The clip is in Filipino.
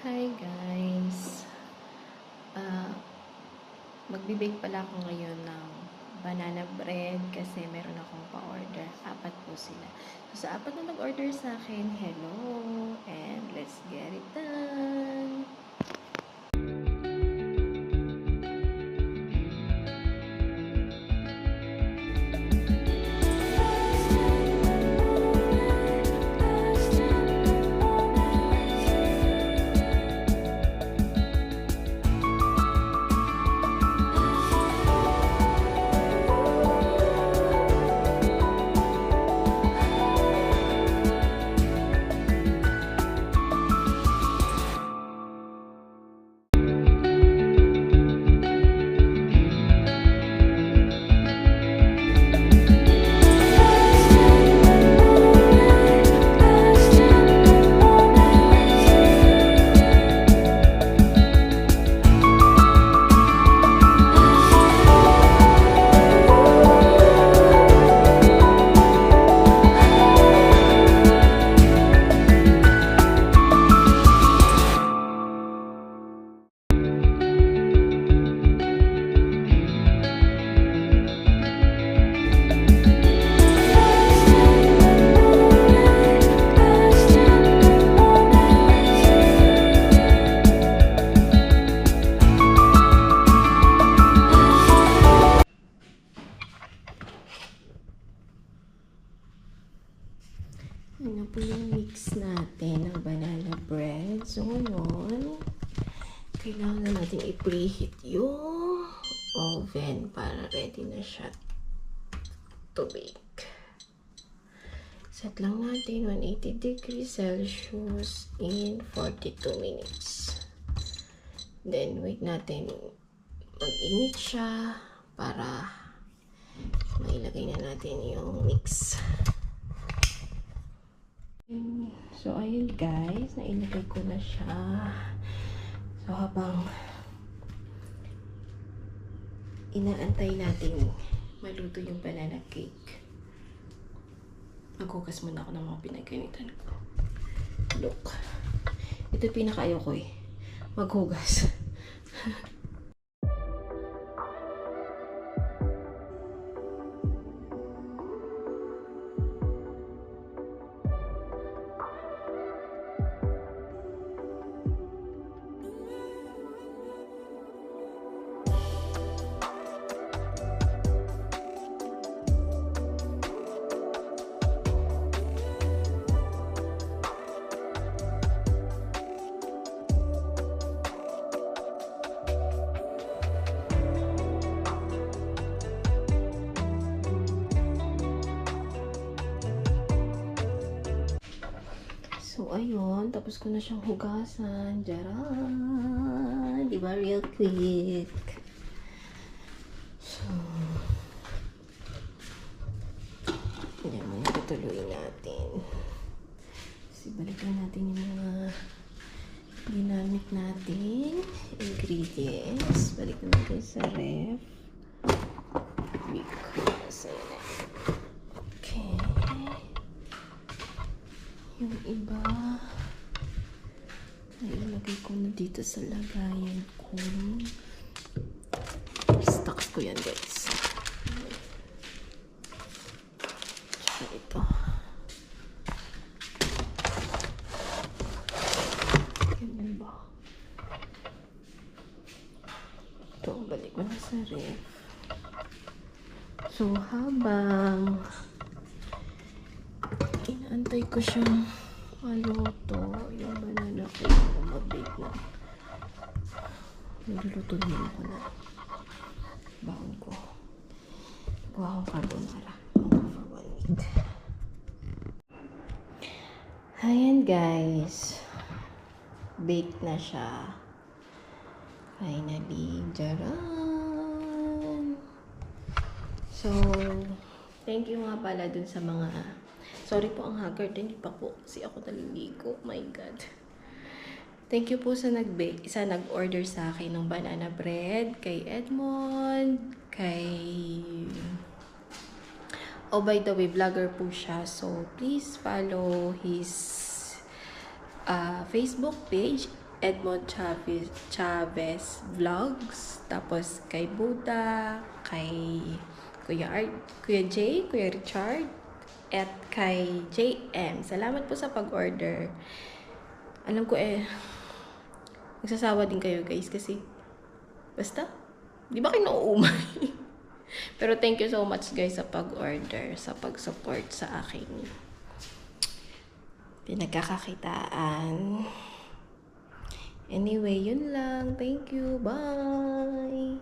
Hi guys! Ah, Magbe-bake pala ako ngayon ng banana bread kasi meron akong pa-order. 4 po sila. So, sa 4 na nag-order sa akin, hello! And let's get it done! Ano po yung mix natin ng banana bread? So, ngayon, kailangan natin i-preheat yung oven para ready na siya to bake. Set lang natin 180 degrees Celsius in 42 minutes. Then, wait natin mag-init siya para mailagay na natin yung mix. So, ayun guys, nailagay ko na siya. So, habang inaantay natin maluto yung banana cake, maghugas muna ako ng mga pinagganitan ko. Look. Ito yung pinakaayaw ko eh. Maghugas. So, ayun. Tapos ko na siyang hugasan. Diyan. Diba? Real quick. So, yan muna tutuloy natin. Kasi balikan natin yung mga ginamit natin ingredients. Balik natin sa ref. Because, ayan. Okay. Yung iba, ilagay ko na dito sa lagayan ko. Stocks ko yan, guys. Tsaka ito. Ganyan ba? Ito, balik mo na sa ref. So, habang inaantay ko siyang maluto, yung banana ko mag-bake na. Nagluluto naman ako na baon ko. Kuha akong carbonara. For 1 week. Ayan guys. Baked na siya. Finally. Jaran! So, thank you nga pala dun sa mga... Sorry po ang haggard, hindi pa po kasi ako naliligo. My God. Thank you po sa nag-bake, nag-order sa akin ng banana bread, kay Edmond, oh by the way, vlogger po siya. So, please follow his Facebook page, Edmond Chavez Vlogs, tapos kay Buddha, kay Kuya Jay, Kuya Richard, at kay JM. Salamat po sa pag-order. Alam ko nagsasawa din kayo guys kasi basta, di ba kayo nauumay? Pero thank you so much guys sa pag-order, sa pag-support sa aking pinagkakakitaan. Anyway, yun lang. Thank you. Bye!